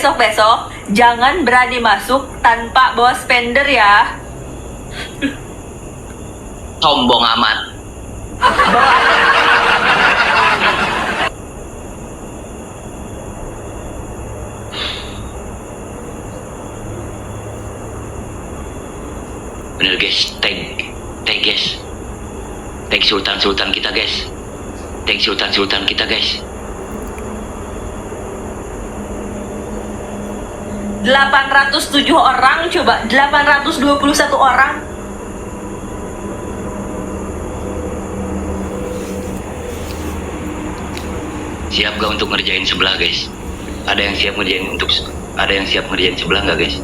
besok-besok jangan berani masuk tanpa bawa spender ya. Sombong amat. Bener guys, tag guys. Tag sultan kita guys. Tag sultan kita guys. 807 orang, coba 821 orang. Siap gak untuk ngerjain sebelah guys? Ada yang siap ngerjain sebelah nggak guys?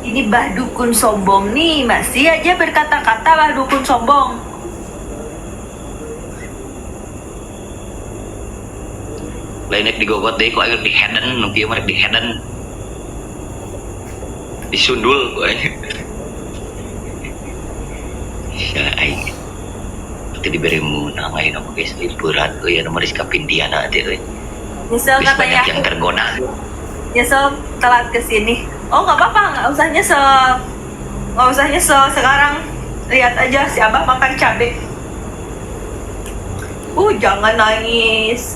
Ini Bah Dukun sombong nih, masih aja berkata-kata Bah Dukun sombong. Lainnya digogot deh, kok ayo di headen, nunggu mereka di headen, disundul, gue. Ya, aing. Nanti diberi nama ini nama guys, berat, ya nomor diskapin dia nanti, Nyesel banyak katanya. yang tergoda. Nyesel telat kesini. Oh nggak apa-apa, nggak usah nyesel sekarang. Lihat aja si Abah makan cabai. Jangan nangis.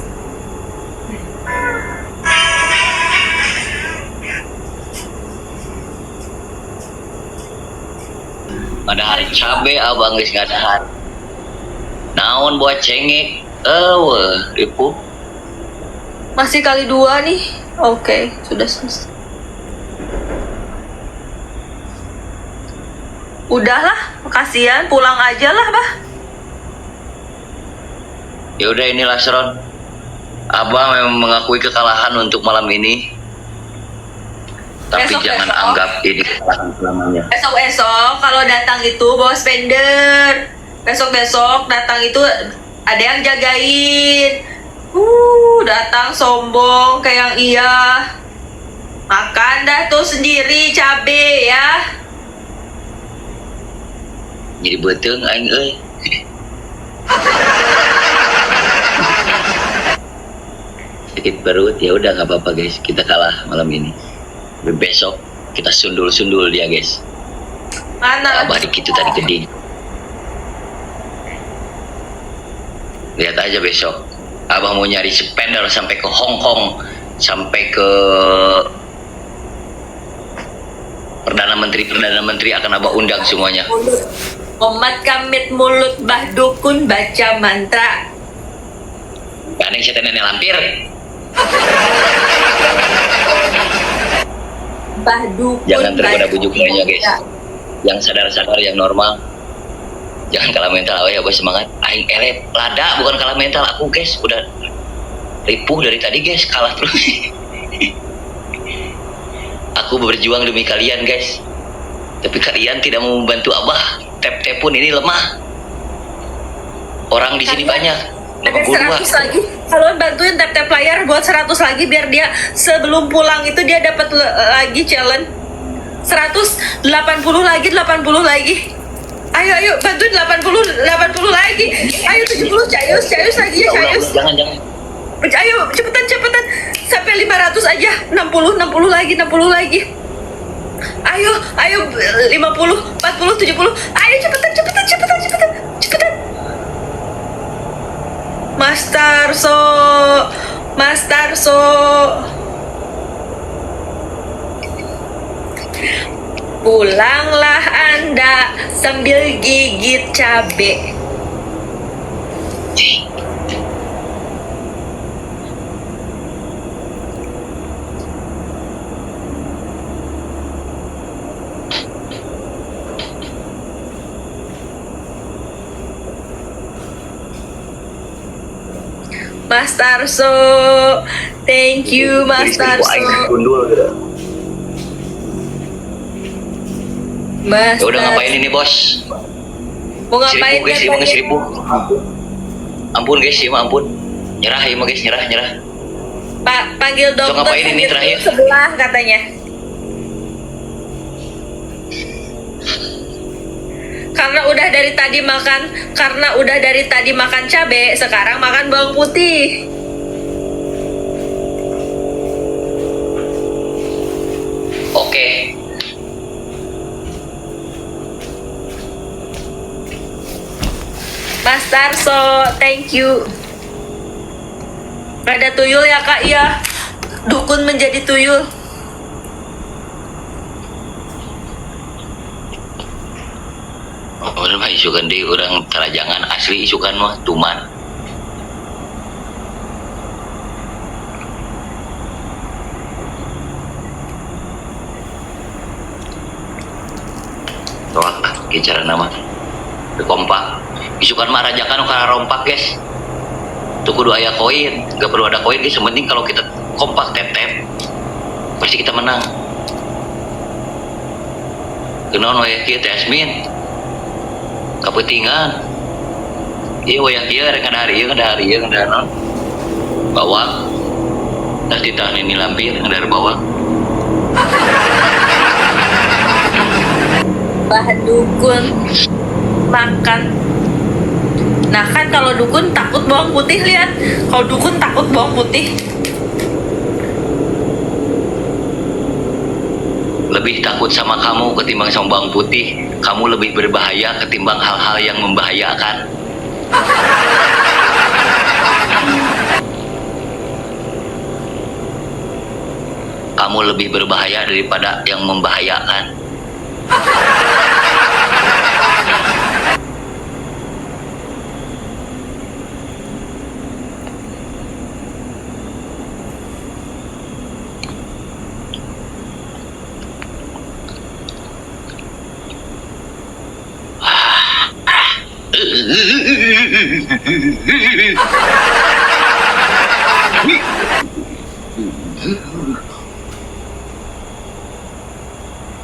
Ada hari cabe abang guys, nggak ada hari. Naon buat cengek, ribu. Masih kali 2 nih. Oke, sudah selesai. Udahlah, kasihan, pulang aja lah, Bah. Ya udah inilah Seron. Abang memang mengakui kekalahan untuk malam ini. Tapi jangan anggap ini kesalahan selamanya. Besok-besok kalau datang itu bawa spender. Besok-besok datang itu ada yang jagain. Datang sombong kayak yang iya. Makan dah tuh sendiri cabe ya. Jadi beteng aing euy. Sakit perut, ya udah nggak apa-apa guys, kita kalah malam ini. Tapi besok kita sundul dia guys. Mana? Abah dikit itu tadi gede. Lihat aja besok. Abah mau nyari spender sampai ke Hong Kong, sampai ke Perdana Menteri akan Abah undang semuanya. Omat kamit mulut Bah Dukun baca mantra. Gak ada yang setan nenek lampir. Bah Dukun. Jangan tergoda baca bujuk lainnya guys. mantra. Yang sadar-sadar, yang normal. Jangan kalah mental, ya boy, semangat. Aing elep, lada bukan kalah mental aku guys. Udah ripuh dari tadi guys, kalah terus. Aku berjuang demi kalian guys. Tapi kalian tidak mau membantu Abah. Tap-tap pun ini lemah. Orang di sini banyak. Ada 100 lagi. Kalau bantuin tap-tap layar buat 100 lagi biar dia sebelum pulang itu dia dapat lagi challenge. 180 lagi, 80 lagi. Ayo bantuin 80 lagi. Ayo 70 cayus lagi ya cayus. Jangan. Ayo cepetan sampai 500 aja. 60 lagi. Ayo 50, 40, 70. Ayo cepetan. Mas Tarso. Pulanglah Anda sambil gigit cabe. Mas Tarso, thank you Mas Tarso. Mas Ya udah Tarso. ngapain ini bos? Mau ngapain? 1000 guys, katanya? 1000. Ampun guys, ya ampun. Nyerah ya guys, nyerah. Pak panggil dokter. ngapain ini terakhir? Sebelah katanya. Karena udah dari tadi makan cabe, sekarang makan bawang putih. Oke. Mas Tarso, thank you. Ada tuyul ya kak ya. Dukun menjadi tuyul. Oh, mah isukan di orang terajangan asli isukan mah tuman. Tolak bicara nama. Kompak. Isukan mah rajakan karena rompak guys. Tuh kudu aya koin, gak perlu ada koin guys. Yang penting kalau kita kompak tep-tep, pasti kita menang. Kenaon we kieu teh Asmin? Kapetingan. Ieu we kieu rek ngadari ieu non. Bawa. Tas ditahan ini lampir ngadar bawa. Bahan dukun makan. Nah kan kalau dukun takut bawang putih, lihat. Kalau dukun takut bawang putih. Lebih takut sama kamu ketimbang sama bawang putih. Kamu lebih berbahaya ketimbang hal-hal yang membahayakan. Kamu lebih berbahaya daripada yang membahayakan.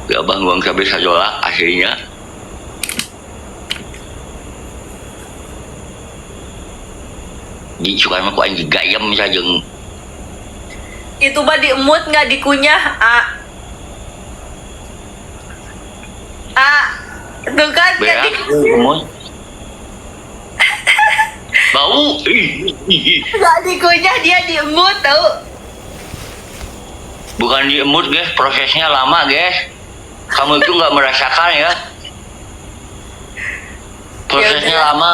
Ya bang, uang cabai sajola akhirnya. Di suka mah ku anjing gayam sajeng. Itu mah diemut nggak dikunyah, tuh kan nggak Beak, dikunyah. bau. Nggak dikunyah, dia diemut tau. Bukan diemut guys, prosesnya lama guys. Kamu itu nggak merasakan ya? Prosesnya Ya udah. lama.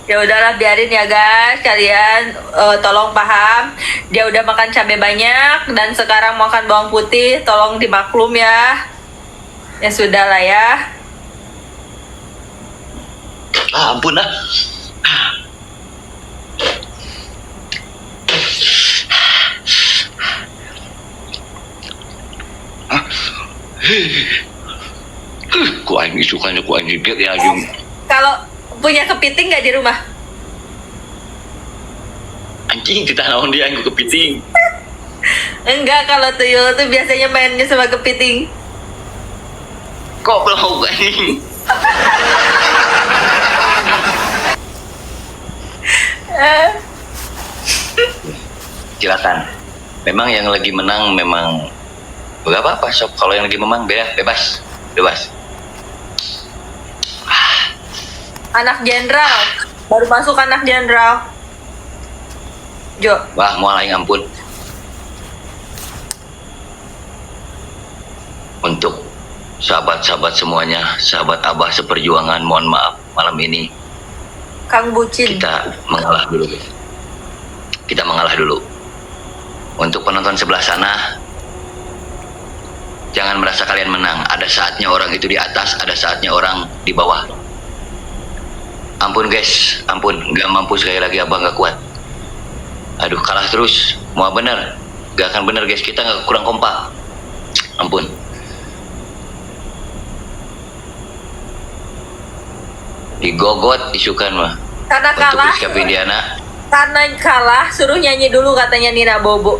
Ya udahlah, biarin ya guys, kalian tolong paham. Dia udah makan cabai banyak dan sekarang makan bawang putih, tolong dimaklum ya. Ya sudah lah ya. Ampun lah. Ku anjing sukanya ku anjing biar ya anjing. Kalau punya kepiting nggak di rumah? Anjing kita naon dia anjing kepiting. Enggak, kalau tuyul tuh biasanya mainnya sama kepiting. Kok belum anjing? Silakan. Memang yang lagi menang memang gak apa-apa sob. Kalau yang lagi menang bebas. Anak jenderal, baru masuk anak jenderal. Jo, Wah, mual aing ampun. Untuk sahabat-sahabat semuanya, sahabat Abah seperjuangan, mohon maaf malam ini Kang Bucin. kita mengalah dulu. Kita mengalah dulu. Untuk penonton sebelah sana, jangan merasa kalian menang. Ada saatnya orang itu di atas, ada saatnya orang di bawah. Ampun guys, ampun, nggak mampu sekali lagi Abah nggak kuat. Aduh, kalah terus, mau bener, gak akan bener guys, kita nggak kurang kompak. Ampun. Digogot isukan mah. Karena Untuk kalah, Rizka Pindiana. karena kalah, suruh nyanyi dulu katanya Nina Bobo.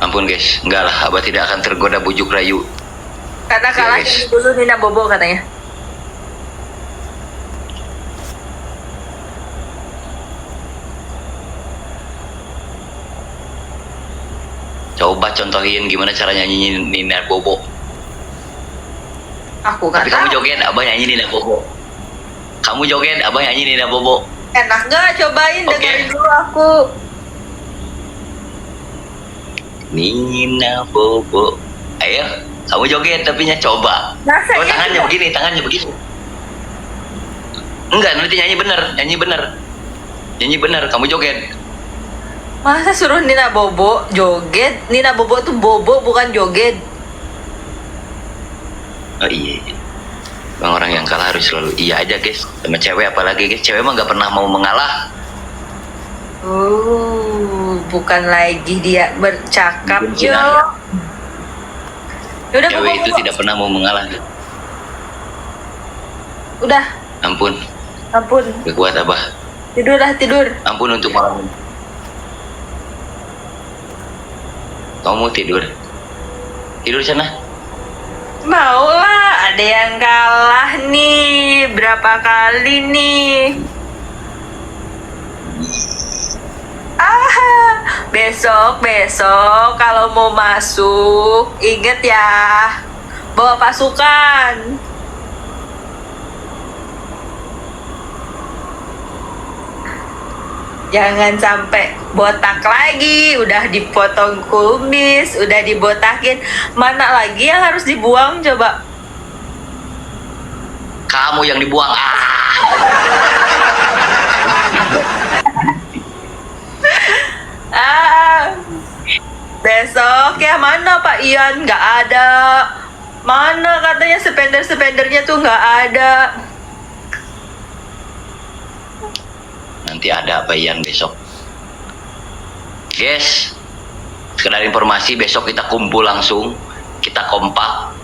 Ampun guys, enggak lah, Abah tidak akan tergoda bujuk rayu. Karena kalah, guys. nyanyi dulu Nina Bobo katanya. Coba contohin gimana cara nyanyi Nina Bobo. Aku Tapi kata, kamu joget, Abah nyanyi Nina Bobo. Kamu joget, Abah nyanyi Nina Bobo. enak gak? Cobain, Oke. dengerin dulu aku. Nina Bobo. Ayo, kamu joget tapi coba. Masa Oh, iya tangannya juga? begini, tangannya begini. Enggak, nanti nyanyi bener, nyanyi bener. Nyanyi bener, kamu joget. Masa suruh Nina Bobo joget? Nina Bobo tuh bobo bukan joget. Oh iya. Bang, orang yang kalah harus selalu iya aja guys. Sama cewek apalagi guys. Cewek mah gak pernah mau mengalah. Bukan lagi dia bercakap. Mungkin Yo. Cina. Yaudah, Cewek itu Bobo. tidak pernah mau mengalah. Udah, Ampun, ampun. gak kuat abah. Tidur lah, tidur. Ampun untuk malam ini. Kamu mau tidur? Tidur sana. Mau lah, ada yang kalah nih. Berapa kali nih? Besok kalau mau masuk, inget ya, bawa pasukan. Jangan sampai botak lagi, udah dipotong kumis, udah dibotakin. Mana lagi yang harus dibuang coba? Kamu yang dibuang. Besok ya, mana Pak Ian? Nggak ada. Mana katanya spender-spendernya tuh nggak ada. Nanti ada apa Ian besok. Guys, sekedar informasi, besok kita kumpul langsung. Kita kompak.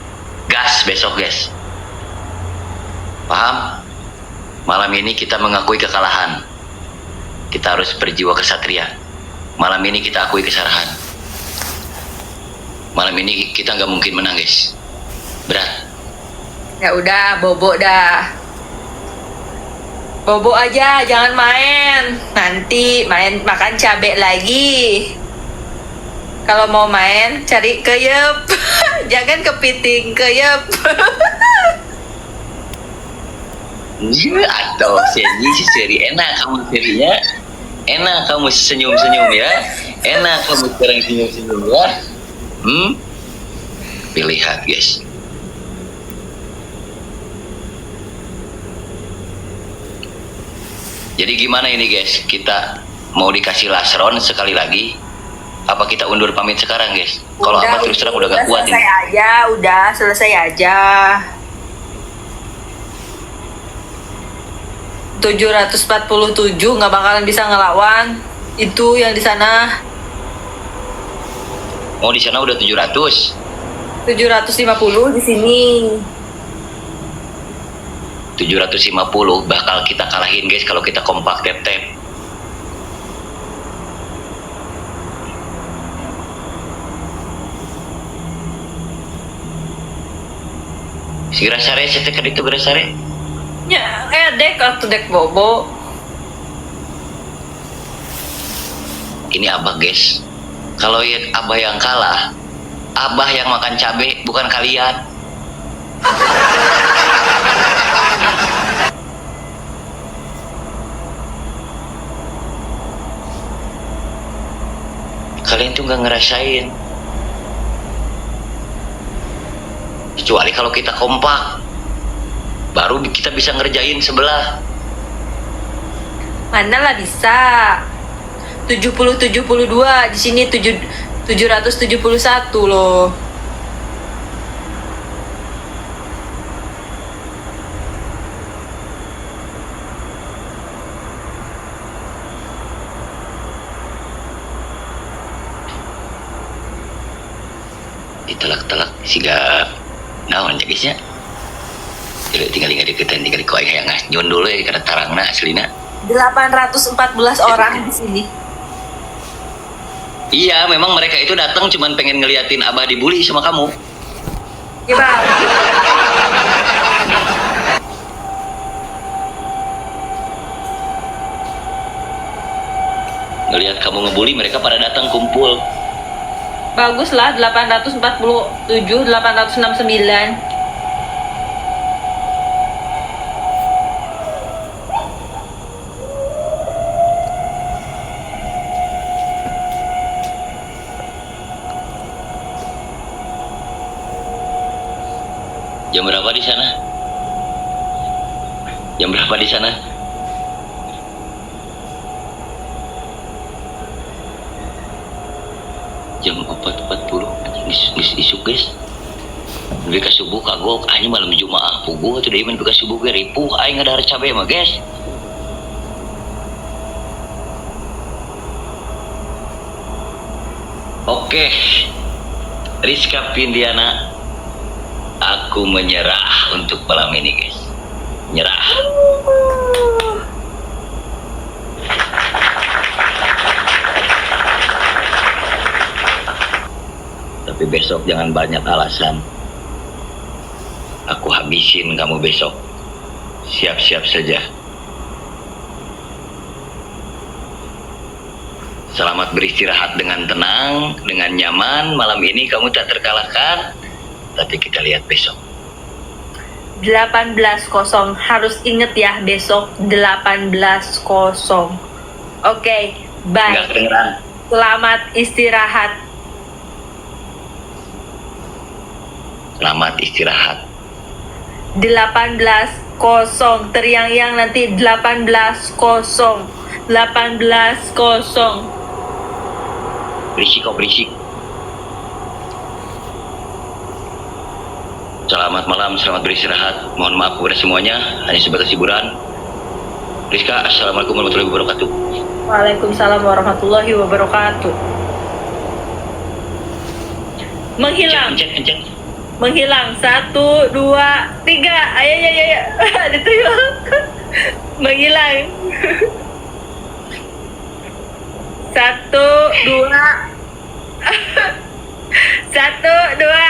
Gas besok guys. Paham? Malam ini kita mengakui kekalahan. Kita harus berjiwa kesatria. Malam ini kita akui kesalahan. Malam ini kita nggak mungkin menang guys. Berat. Ya udah, bobo dah. Bobo aja, jangan main. Nanti main makan cabai lagi. Kalau mau main, cari keyep. Jangan kepiting, keyep. Atau seri enak kamu serinya. Enak kamu senyum-senyum ya. Enak kamu sekarang senyum-senyum ya. Lihat guys. Jadi gimana ini guys? Kita mau dikasih lasron sekali lagi? Apa kita undur pamit sekarang guys? Kalau apa terus terang udah gak kuat ini. Selesai aja, udah selesai aja. 747 nggak bakalan bisa ngelawan. Itu yang di sana. Oh, di sana udah 700. 750 di sini. 750 bakal kita kalahin guys kalau kita kompak tap-tap. Segera sare setek itu beres sare. Ya, dek atau dek bobo. Ini abah guys. Kalau lihat abah yang kalah, abah yang makan cabai bukan kalian. Kalian tuh nggak ngerasain. Kecuali kalau kita kompak, baru kita bisa ngerjain sebelah. Mana lah bisa. 70-72 di sini 771 loh. Telak-telak siga naon ya guys ya. Jadi tinggal deketan tinggal ku aing hayang nyun dulu ya karena tarangna aslina. 814 orang di sini. Iya, memang mereka itu datang cuman pengen ngeliatin abah dibully sama kamu. Ya bang. Ngeliat kamu ngebully, mereka pada datang kumpul. Bagus lah, 847, 869. Jam berapa di sana? Jam berapa di sana? Jam 4.40. Anjing isuk guys. Lebih ke subuh kagok aing malam Jumaah puguh atuh deui mun ke subuh ge ripuh aing ngadahar cabe mah guys. Oke. Rizka Pindiana, aku menyerah untuk malam ini guys. Nyerah. Tapi besok jangan banyak alasan. Aku habisin kamu besok. Siap-siap saja. Selamat beristirahat dengan tenang, dengan nyaman. Malam ini kamu tak terkalahkan. Tapi kita lihat besok. 18-0. Harus inget ya, besok 18-0. Oke, bye. Nggak kedengeran. Selamat istirahat. Selamat istirahat. 18-0. Teriang-yang nanti 18-0. 18-0. Berisik kok berisik. Selamat malam, selamat beristirahat. Mohon maaf kepada semuanya, hanya sebatas hiburan. Rizka, assalamualaikum warahmatullahi wabarakatuh. Waalaikumsalam warahmatullahi wabarakatuh. Menghilang. Pencet. Menghilang. 1, 2, 3. Ayo. Ada tuyul. Menghilang. 1, 2. 1, 2.